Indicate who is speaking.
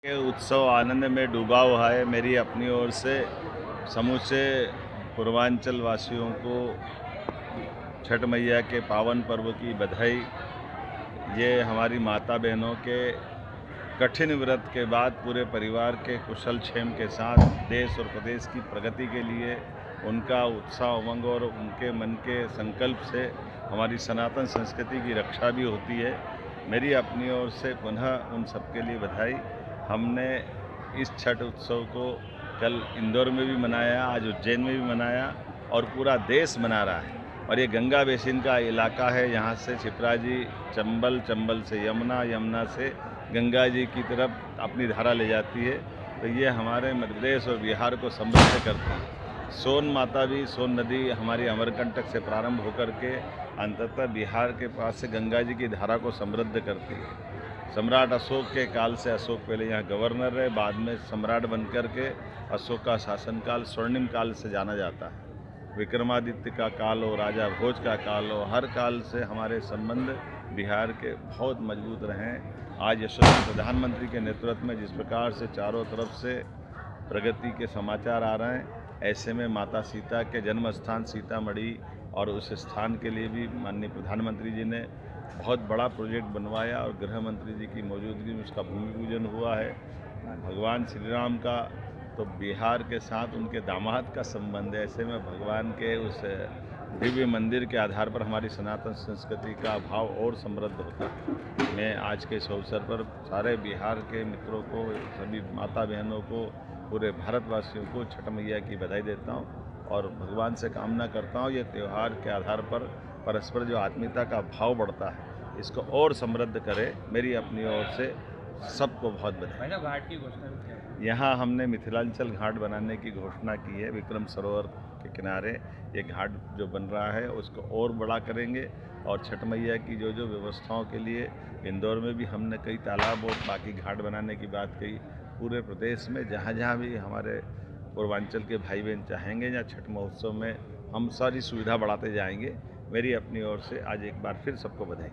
Speaker 1: के उत्सव आनंद में डूबा हुआ है। मेरी अपनी ओर से समूचे पूर्वांचल वासियों को छठ मैया के पावन पर्व की बधाई। ये हमारी माता बहनों के कठिन व्रत के बाद पूरे परिवार के कुशल क्षेम के साथ देश और प्रदेश की प्रगति के लिए उनका उत्साह उमंग और उनके मन के संकल्प से हमारी सनातन संस्कृति की रक्षा भी होती है। मेरी अपनी ओर से पुनः उन सबके लिए बधाई। हमने इस छठ उत्सव को कल इंदौर में भी मनाया, आज उज्जैन में भी मनाया और पूरा देश मना रहा है। और ये गंगा बेसिन का इलाका है, यहाँ से क्षिप्रा जी चंबल, चंबल से यमुना, यमुना से गंगा जी की तरफ अपनी धारा ले जाती है। तो ये हमारे मध्य प्रदेश और बिहार को समृद्ध करती है। सोन माता भी, सोन नदी हमारी अमरकंटक से प्रारंभ होकर के अंततः बिहार के पास से गंगा जी की धारा को समृद्ध करती है। सम्राट अशोक के काल से, अशोक पहले यहाँ गवर्नर रहे, बाद में सम्राट बनकर के अशोक का शासनकाल स्वर्णिम काल से जाना जाता है। विक्रमादित्य का काल हो, राजा भोज का काल हो, हर काल से हमारे संबंध बिहार के बहुत मजबूत रहे हैं। आज यशस्वी प्रधानमंत्री के नेतृत्व में जिस प्रकार से चारों तरफ से प्रगति के समाचार आ रहे हैं, ऐसे में माता सीता के जन्म स्थान सीतामढ़ी और उस स्थान के लिए भी माननीय प्रधानमंत्री जी ने बहुत बड़ा प्रोजेक्ट बनवाया और गृह मंत्री जी की मौजूदगी में उसका भूमि पूजन हुआ है। भगवान श्री राम का तो बिहार के साथ उनके दामाद का संबंध है। ऐसे में भगवान के उस दिव्य मंदिर के आधार पर हमारी सनातन संस्कृति का भाव और समृद्ध होता है। मैं आज के इस अवसर पर सारे बिहार के मित्रों को, सभी माता बहनों को, पूरे भारतवासियों को छठ मैया की बधाई देता हूँ और भगवान से कामना करता हूँ ये त्यौहार के आधार पर परस्पर जो आत्मीयता का भाव बढ़ता है, इसको और समृद्ध करे। मेरी अपनी ओर से सबको बहुत बधाई।
Speaker 2: घाट की घोषणा क्या है?
Speaker 1: यहाँ हमने मिथिलांचल घाट बनाने की घोषणा की है। विक्रम सरोवर के किनारे ये घाट जो बन रहा है उसको और बड़ा करेंगे और छठ मैया की जो जो व्यवस्थाओं के लिए इंदौर में भी हमने कई तालाब और बाकी घाट बनाने की बात कही। पूरे प्रदेश में जहाँ जहाँ भी हमारे पूर्वांचल के भाई बहन चाहेंगे या छठ महोत्सव में हम सारी सुविधा बढ़ाते जाएंगे। मेरी अपनी ओर से आज एक बार फिर सबको बधाई।